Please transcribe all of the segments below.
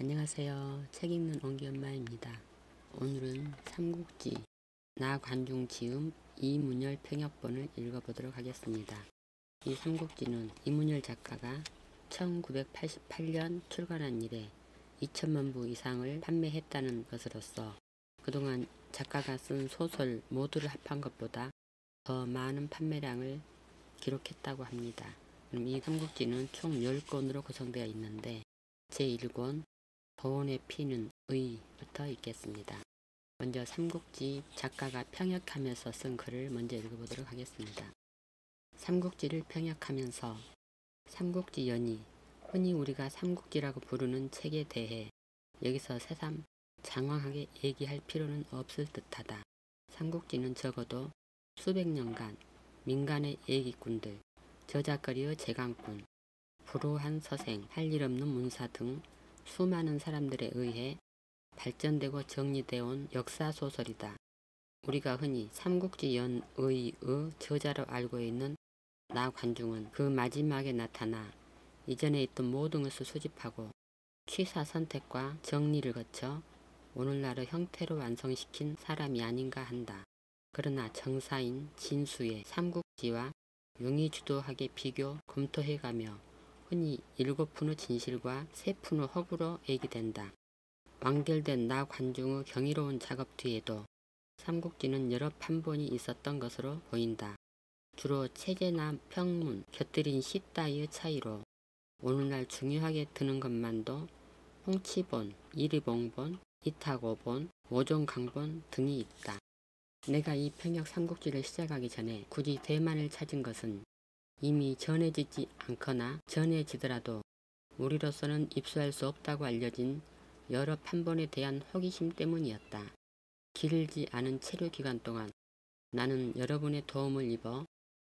안녕하세요. 책 읽는 옹기엄마입니다. 오늘은 삼국지 나관중 지음 이문열 평역본을 읽어보도록 하겠습니다. 이 삼국지는 이문열 작가가 1988년 출간한 이래 2천만 부 이상을 판매했다는 것으로서 그동안 작가가 쓴 소설 모두를 합한 것보다 더 많은 판매량을 기록했다고 합니다. 그럼 이 삼국지는 총 10권으로 구성되어 있는데 제1권 도원의 피는 의부터 읽겠습니다. 먼저 삼국지 작가가 평역하면서 쓴 글을 먼저 읽어보도록 하겠습니다. 삼국지를 평역하면서 삼국지 연의, 흔히 우리가 삼국지라고 부르는 책에 대해 여기서 새삼 장황하게 얘기할 필요는 없을 듯하다. 삼국지는 적어도 수백 년간 민간의 얘기꾼들, 저작거리의 재간꾼, 불우한 서생, 할 일 없는 문사 등 수많은 사람들에 의해 발전되고 정리되어 온 역사소설이다. 우리가 흔히 삼국지 연의의 저자로 알고 있는 나관중은 그 마지막에 나타나 이전에 있던 모든 것을 수집하고 취사 선택과 정리를 거쳐 오늘날의 형태로 완성시킨 사람이 아닌가 한다. 그러나 정사인 진수의 삼국지와 용의주도하게 비교 검토해가며 흔히 7푼의 진실과 3푼의 허구로 얘기된다. 완결된 나관중의 경이로운 작업 뒤에도 삼국지는 여러 판본이 있었던 것으로 보인다. 주로 체제나 평문, 곁들인 시 따위의 차이로 오늘날 중요하게 드는 것만도 홍치본, 이리봉본, 이타고본, 오종강본 등이 있다. 내가 이 평역 삼국지를 시작하기 전에 굳이 대만을 찾은 것은 이미 전해지지 않거나 전해지더라도 우리로서는 입수할 수 없다고 알려진 여러 판본에 대한 호기심 때문이었다. 길지 않은 체류 기간 동안 나는 여러분의 도움을 입어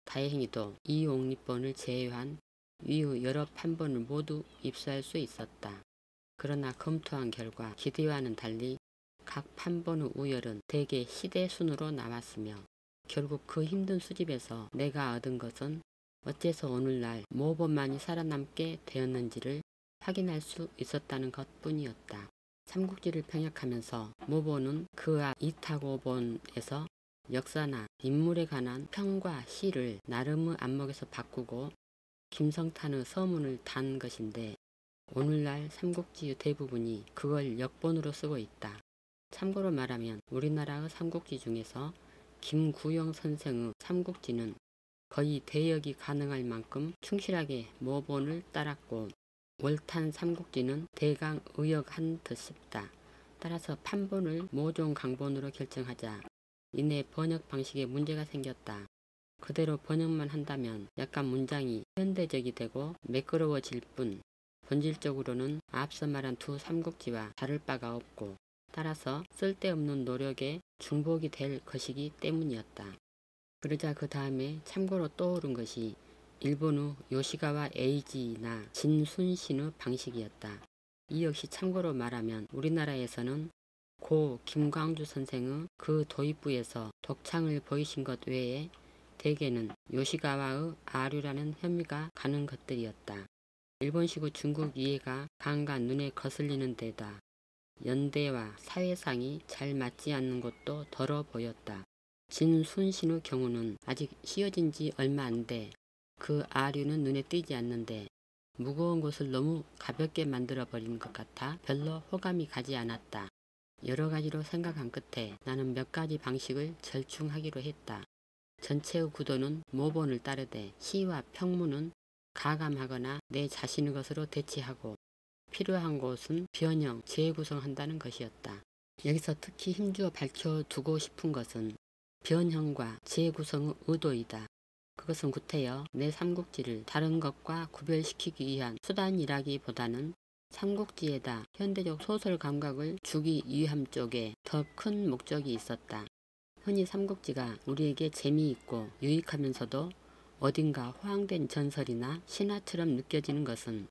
다행히도 이옥립본을 제외한 이후 여러 판본을 모두 입수할 수 있었다. 그러나 검토한 결과 기대와는 달리 각 판본의 우열은 대개 시대 순으로 나왔으며 결국 그 힘든 수집에서 내가 얻은 것은 어째서 오늘날 모본만이 살아남게 되었는지를 확인할 수 있었다는 것뿐이었다. 삼국지를 평역하면서 모본은 그 앞 이타고본에서 역사나 인물에 관한 평과 시를 나름의 안목에서 바꾸고 김성탄의 서문을 단 것인데 오늘날 삼국지의 대부분이 그걸 역본으로 쓰고 있다. 참고로 말하면 우리나라의 삼국지 중에서 김구영 선생의 삼국지는 거의 대역이 가능할 만큼 충실하게 모본을 따랐고 월탄 삼국지는 대강 의역한 듯 싶다. 따라서 판본을 모종강본으로 결정하자 이내 번역 방식에 문제가 생겼다. 그대로 번역만 한다면 약간 문장이 현대적이 되고 매끄러워질 뿐 본질적으로는 앞서 말한 두 삼국지와 다를 바가 없고 따라서 쓸데없는 노력에 중복이 될 것이기 때문이었다. 그러자 그 다음에 참고로 떠오른 것이 일본의 요시가와 에이지나 진순신의 방식이었다. 이 역시 참고로 말하면 우리나라에서는 고 김광주 선생의 그 도입부에서 독창을 보이신 것 외에 대개는 요시가와의 아류라는 혐의가 가는 것들이었다. 일본식의 중국 이해가 간간 눈에 거슬리는 데다 연대와 사회상이 잘 맞지 않는 것도 덜어 보였다. 진순신의 경우는 아직 씌어진 지 얼마 안 돼 그 아류는 눈에 띄지 않는데 무거운 것을 너무 가볍게 만들어버린 것 같아 별로 호감이 가지 않았다. 여러 가지로 생각한 끝에 나는 몇 가지 방식을 절충하기로 했다. 전체의 구도는 모본을 따르되 시와 평문은 가감하거나 내 자신의 것으로 대체하고 필요한 곳은 변형, 재구성한다는 것이었다. 여기서 특히 힘주어 밝혀두고 싶은 것은 변형과 재구성의 의도이다. 그것은 구태여 내 삼국지를 다른 것과 구별시키기 위한 수단이라기보다는 삼국지에다 현대적 소설 감각을 주기 위함 쪽에 더 큰 목적이 있었다. 흔히 삼국지가 우리에게 재미있고 유익하면서도 어딘가 호황된 전설이나 신화처럼 느껴지는 것은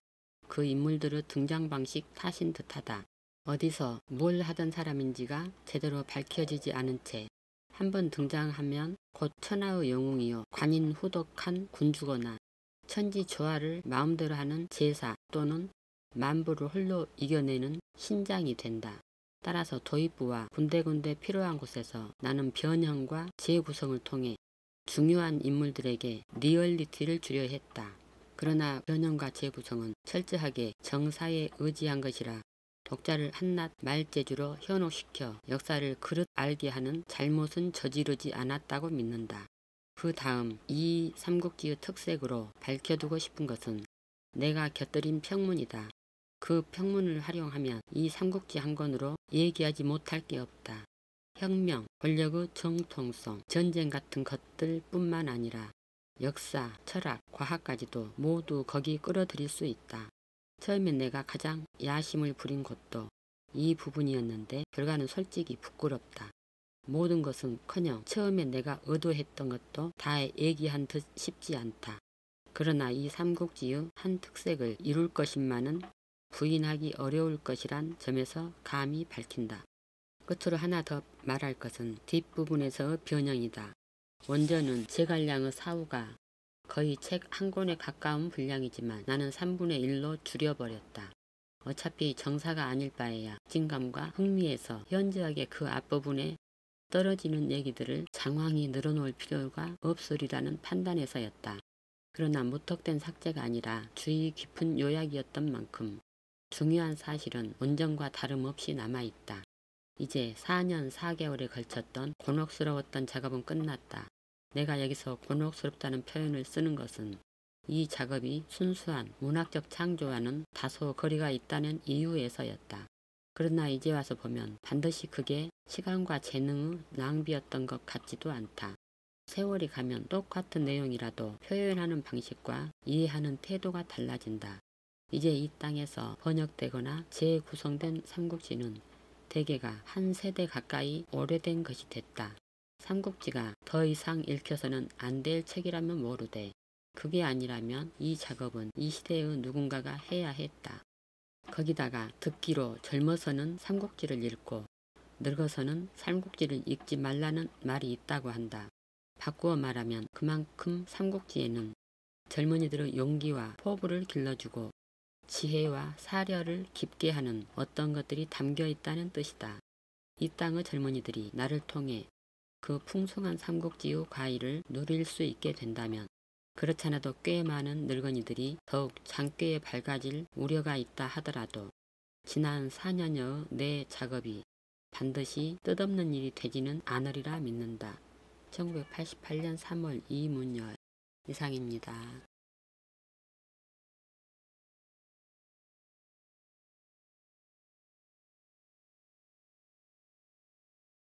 그 인물들의 등장 방식 탓인 듯하다. 어디서 뭘 하던 사람인지가 제대로 밝혀지지 않은 채 한번 등장하면 곧 천하의 영웅이요 관인 후덕한 군주거나 천지 조화를 마음대로 하는 제사 또는 만부를 홀로 이겨내는 신장이 된다. 따라서 도입부와 군데군데 필요한 곳에서 나는 변형과 재구성을 통해 중요한 인물들에게 리얼리티를 주려 했다. 그러나 변형과 재구성은 철저하게 정사에 의지한 것이라 독자를 한낱 말재주로 현혹시켜 역사를 그릇 알게 하는 잘못은 저지르지 않았다고 믿는다. 그 다음 이 삼국지의 특색으로 밝혀두고 싶은 것은 내가 곁들인 평문이다. 그 평문을 활용하면 이 삼국지 한 권으로 얘기하지 못할 게 없다. 혁명, 권력의 정통성, 전쟁 같은 것들 뿐만 아니라 역사, 철학, 과학까지도 모두 거기 끌어들일 수 있다. 처음에 내가 가장 야심을 부린 것도 이 부분이었는데 결과는 솔직히 부끄럽다. 모든 것은커녕 처음에 내가 의도했던 것도 다 얘기한 듯 쉽지 않다. 그러나 이 삼국지의 한 특색을 이룰 것인만은 부인하기 어려울 것이란 점에서 감히 밝힌다. 끝으로 하나 더 말할 것은 뒷부분에서의 변형이다. 원전은 제갈량의 사후가 거의 책 한 권에 가까운 분량이지만 나는 3분의 1로 줄여버렸다. 어차피 정사가 아닐 바에야 진감과 흥미에서 현저하게 그 앞부분에 떨어지는 얘기들을 장황히 늘어놓을 필요가 없으리라는 판단에서였다. 그러나 무턱된 삭제가 아니라 주의 깊은 요약이었던 만큼 중요한 사실은 원전과 다름없이 남아있다. 이제 4년 4개월에 걸쳤던 곤혹스러웠던 작업은 끝났다. 내가 여기서 곤혹스럽다는 표현을 쓰는 것은 이 작업이 순수한 문학적 창조와는 다소 거리가 있다는 이유에서였다. 그러나 이제 와서 보면 반드시 그게 시간과 재능의 낭비였던 것 같지도 않다. 세월이 가면 똑같은 내용이라도 표현하는 방식과 이해하는 태도가 달라진다. 이제 이 땅에서 번역되거나 재구성된 삼국지는 대개가 한 세대 가까이 오래된 것이 됐다. 삼국지가 더 이상 읽혀서는 안 될 책이라면 모르되 그게 아니라면 이 작업은 이 시대의 누군가가 해야 했다. 거기다가 듣기로 젊어서는 삼국지를 읽고 늙어서는 삼국지를 읽지 말라는 말이 있다고 한다. 바꾸어 말하면 그만큼 삼국지에는 젊은이들의 용기와 포부를 길러주고 지혜와 사려를 깊게 하는 어떤 것들이 담겨 있다는 뜻이다. 이 땅의 젊은이들이 나를 통해 그 풍성한 삼국지의 과일을 누릴 수 있게 된다면 그렇잖아도 꽤 많은 늙은이들이 더욱 장꾀에 밝아질 우려가 있다 하더라도 지난 4년여의 내 작업이 반드시 뜻없는 일이 되지는 않으리라 믿는다. 1988년 3월 이문열 이상입니다.